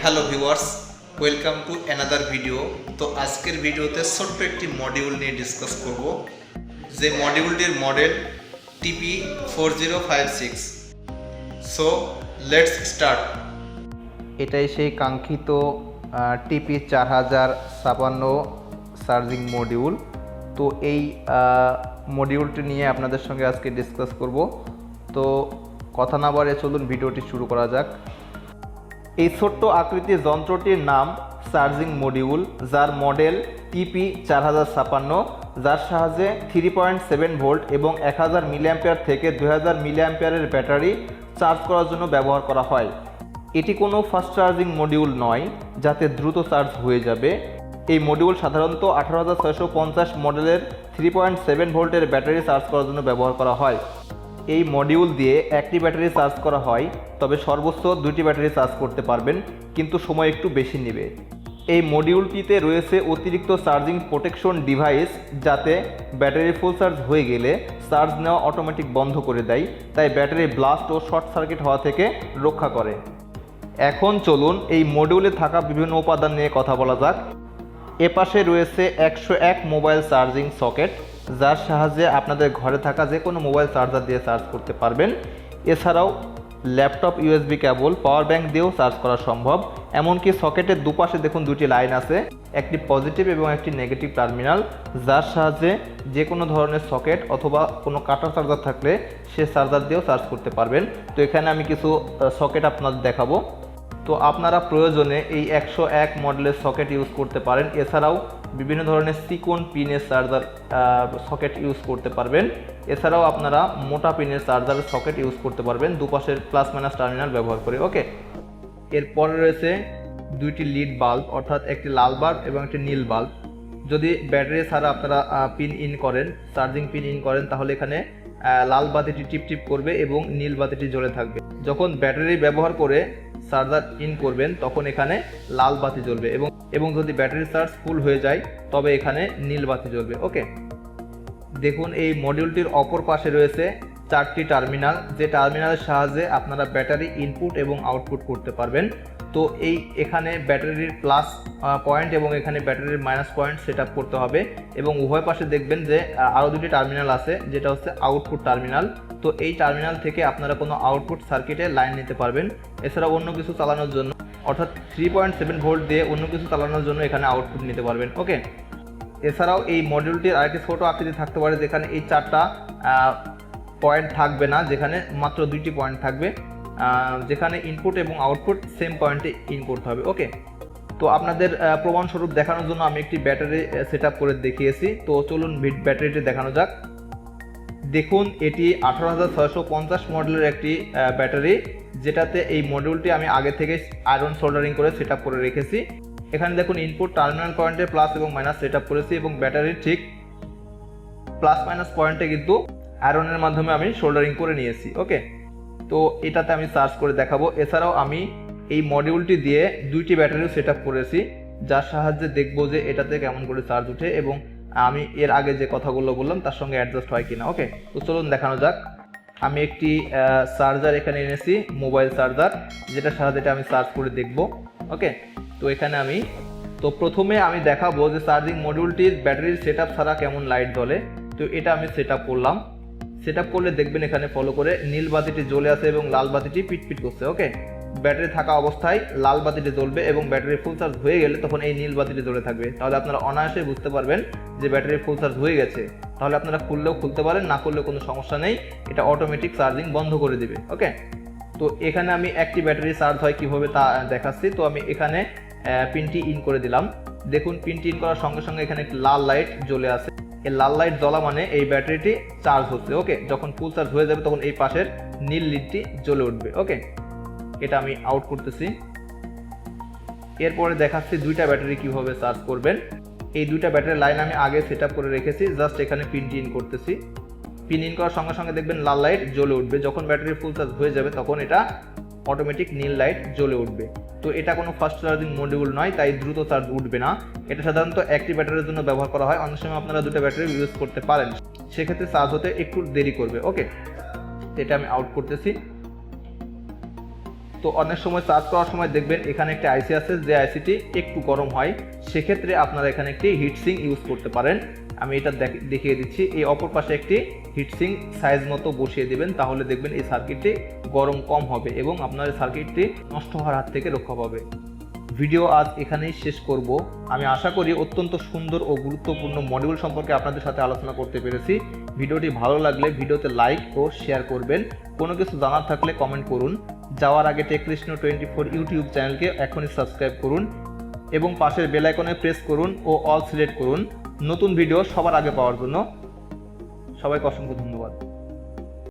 Hello viewers, welcome to another video. তো আজকের ভিডিওতে ছোট্ট একটি মডিউল নিয়ে ডিসকাস করব, যে মডিউলটির model TP4056। So let's start. এটাই সেই কাঙ্ক্ষিত TP4056 চার্জিং মডিউল। তো এই মডিউলটি নিয়ে আপনাদের সঙ্গে আজকে ডিসকাস করব। তো কথা না বাড়িয়ে চলুন ভিডিওটি শুরু করা যাক। এই ছোট্ট আকৃতির যন্ত্রটির নাম চার্জিং মডিউল, যার মডেল TP4056, যার সাহায্যে 3.7 ভোল্ট এবং 1000 মিলিঅ্যাম্পিয়ার থেকে 2000 মিলিঅ্যাম্পিয়ারের ব্যাটারি চার্জ করার জন্য ব্যবহার করা হয়। এটি কোনো ফাস্ট চার্জিং মডিউল নয় যাতে দ্রুত চার্জ হয়ে যাবে। এই মডিউল সাধারণত 18650 মডেলের 3.7 ভোল্টের ব্যাটারি চার্জ করার জন্য ব্যবহার করা হয়। এই মডিউল দিয়ে একটি ব্যাটারি চার্জ করা হয়, তবে সর্বোচ্চ 2টি ব্যাটারি চার্জ করতে পারবেন, কিন্তু সময় একটু বেশি নেবে। এই মডিউলটিতে রয়েছে অতিরিক্ত চার্জিং প্রোটেকশন ডিভাইস, যাতে ব্যাটারি ফুল চার্জ হয়ে গেলে চার্জ নেওয়া অটোমেটিক বন্ধ করে দেয়, তাই ব্যাটারি ব্লাস্ট ও শর্ট সার্কিট হওয়া থেকে রক্ষা করে। এখন চলুন এই মডিউলে থাকা বিভিন্ন উপাদান নিয়ে কথা বলা যাক। এপাশে রয়েছে 101 মোবাইল চার্জিং সকেট, যার সাহায্যে আপনাদের ঘরে থাকা যে কোনো মোবাইল চার্জার দিয়ে চার্জ করতে পারবেন। এছাড়াও ল্যাপটপ ইউএসবি কেবল, পাওয়ার ব্যাংক দিয়েও চার্জ করা সম্ভব। এমনকি সকেটের দুপাশে দেখুন 2টি লাইন আছে, একটি পজিটিভ এবং একটি নেগেটিভ টার্মিনাল, যার সাহায্যে যে কোনো ধরনের সকেট অথবা কোনো কাটা চার্জার থাকলে সে চার্জার দিয়েও চার্জ করতে পারবেন। তো এখানে আমি কিছু সকেট আপনাদের দেখাবো। তো আপনারা প্রয়োজনে এই 101 মডেলের সকেট ইউজ করতে পারেন। এছাড়াও বিভিন্ন ধরনের সিকোন পিনের চার্জার সকেট ইউজ করতে পারবেন। এছাড়াও আপনারা মোটা পিনের চার্জারের সকেট ইউজ করতে পারবেন দুপাশের প্লাস মাইনাস টার্মিনাল ব্যবহার করে। ওকে, এরপরে রয়েছে 2টি লিড বাল্ব, অর্থাৎ একটি লাল বাল্ব এবং একটি নীল বাল্ব। যদি ব্যাটারি ছাড়া আপনারা পিন ইন করেন, চার্জিং পিন ইন করেন, তাহলে এখানে লাল বাতিটি টিপ টিপ করবে এবং নীল বাতিটি জ্বলে থাকবে। যখন ব্যাটারি ব্যবহার করে চার্জার ইন করবেন, তখন এখানে লাল বাতি জ্বলবে এবং যদি ব্যাটারি চার্জ ফুল হয়ে যায় তবে এখানে নীল বাতি জ্বলবে। ওকে, দেখুন এই মডিউলটির অপর পাশে রয়েছে 4টি টার্মিনাল, যে টার্মিনালের সাহায্যে আপনারা ব্যাটারি ইনপুট এবং আউটপুট করতে পারবেন। তো এখানে ব্যাটারির প্লাস পয়েন্ট এবং এখানে ব্যাটারির মাইনাস পয়েন্ট সেট আপ করতে হবে, এবং উভয় পাশে দেখবেন যে আরও 2টি টার্মিনাল আছে, যেটা হচ্ছে আউটপুট টার্মিনাল। তো এই টার্মিনাল থেকে আপনারা কোনো আউটপুট সার্কিটে লাইন নিতে পারবেন। এছাড়া অন্য কিছু চালানোর জন্য, অর্থাৎ 3.7 ভোল্ট দিয়ে অন্য কিছু চালানোর জন্য এখানে আউটপুট নিতে পারবেন। ওকে, এছাড়াও এই মডিউলটির আরেকটি ছোট আকৃতি থাকতে পারে, যেখানে এই 4টা পয়েন্ট থাকবে না, যেখানে মাত্র 2টি পয়েন্ট থাকবে, যেখানে ইনপুট এবং আউটপুট সেম পয়েন্টে ইন করতে হবে। ওকে, তো আপনাদের প্রমাণস্বরূপ দেখানোর জন্য আমি একটি ব্যাটারি সেট আপ করে দেখিয়েছি। তো চলুন ব্যাটারিটি দেখানো যাক। দেখুন এটি 18650 মডেলের একটি ব্যাটারি, যেটাতে এই মডিউলটি আমি আগে থেকে আয়রন সোল্ডারিং করে সেট আপ করে রেখেছি। এখানে দেখুন ইনপুট টার্মিনাল পয়েন্টে প্লাস এবং মাইনাস সেট আপ করেছি, এবং ব্যাটারির ঠিক প্লাস মাইনাস পয়েন্টে কিন্তু আয়রনের মাধ্যমে আমি সোল্ডারিং করে নিয়েছি। ওকে, তো এটাতে আমি চার্জ করে দেখাবো। এছাড়াও আমি এই মডিউলটি দিয়ে 2টি ব্যাটারিও সেট আপ করেছি, যার সাহায্যে দেখবো যে এটাতে কেমন করে চার্জ উঠে এবং আমি এর আগে যে কথাগুলো বললাম তার সঙ্গে অ্যাডজাস্ট হয় কিনা। ওকে, তো চলুন দেখানো যাক। আমি একটি চার্জার এখানে এনেছি, মোবাইল চার্জার, যেটার সাহায্যে আমি চার্জ করে দেখব। ওকে, তো এখানে তো প্রথমে আমি দেখাবো যে চার্জিং মডিউলটির ব্যাটারির সেট আপ ছাড়া কেমন লাইট জ্বলে। তো এটা আমি সেট আপ করলাম। সেট আপ করলে দেখবেন এখানে ফলো করে নীল বাতিটি জ্বলে আছে এবং লাল বাতিটি পিটপিট করছে। ওকে, ব্যাটারি থাকা অবস্থায় লাল বাতিটি জ্বলবে এবং ব্যাটারি ফুল চার্জ হয়ে গেলে তখন এই নীল বাতিটি জ্বলে থাকবে। তাহলে আপনারা অনায়াসে বুঝতে পারবেন যে ব্যাটারি ফুল চার্জ হয়ে গেছে। তাহলে আপনারা খুললেও খুলতে পারেন, না খুললেও কোনো সমস্যা নেই, এটা অটোমেটিক চার্জিং বন্ধ করে দিবে। ওকে, তো এখানে আমি একটি ব্যাটারি চার্জ হয় কীভাবে তা দেখাচ্ছি। তো আমি এখানে পিনটি ইন করে দিলাম। দেখুন পিনটি ইন করার সঙ্গে সঙ্গে এখানে একটি লাল লাইট জ্বলে আছে। এই লাল লাইট জ্বলা মানে এই ব্যাটারিটি চার্জ হচ্ছে। ওকে, যখন ফুল চার্জ হয়ে যাবে তখন এই পাশের নীল লিডটি জ্বলে উঠবে। ওকে, এটা আমি আউট করতেছি। এরপরে দেখাচ্ছি 2টা ব্যাটারি কিভাবে চার্জ করবেন। এই 2টা ব্যাটারি লাইন আমি আগে সেট আপ করে রেখেছি, জাস্ট এখানে পিনটি ইন করতেছি। পিন ইন করার সঙ্গে সঙ্গে দেখবেন লাল লাইট জ্বলে উঠবে। যখন ব্যাটারি ফুল চার্জ হয়ে যাবে তখন এটা অটোমেটিক নীল লাইট জ্বলে উঠবে। তো এটা কোনো ফাস্ট চার্জিং মডিউল নয়, তাই দ্রুত চার্জ উঠবে না। এটা সাধারণত একটি ব্যাটারির জন্য ব্যবহার করা হয়। অনেক সময় আপনারা 2টা ব্যাটারি ইউজ করতে পারেন, সেক্ষেত্রে চার্জ হতে একটু দেরি করবে। ওকে, এটা আমি আউট করতেছি। তো অনেক সময় চার্জ করার সময় দেখবেন এখানে একটা আইসি আছে, যে আইসিটি একটু গরম হয়, সেক্ষেত্রে আপনারা এখানে একটি হিটসিং ইউজ করতে পারেন। আমি এটা দেখিয়ে দিচ্ছি। এই অপর পাশে একটি হিটসিং সাইজ মতো বসিয়ে দেবেন, তাহলে দেখবেন এই সার্কিটটি গরম কম হবে এবং আপনার সার্কিটটি নষ্ট হওয়ার হাত থেকে রক্ষা পাবে। ভিডিও আজ এখানেই শেষ করব। আমি আশা করি অত্যন্ত সুন্দর ও গুরুত্বপূর্ণ মডিউল সম্পর্কে আপনাদের সাথে আলোচনা করতে পেরেছি। ভিডিওটি ভালো লাগলে ভিডিওতে লাইক ও শেয়ার করবেন। কোনো কিছু জানার থাকলে কমেন্ট করুন। যাওয়ার আগে TK24 ইউটিউব চ্যানেলকে এখনই সাবস্ক্রাইব করুন এবং পাশের বেল আইকনে প্রেস করুন ও অল সিলেক্ট করুন নতুন ভিডিও সবার আগে পাওয়ার জন্য। সবাইকে অসংখ্য ধন্যবাদ।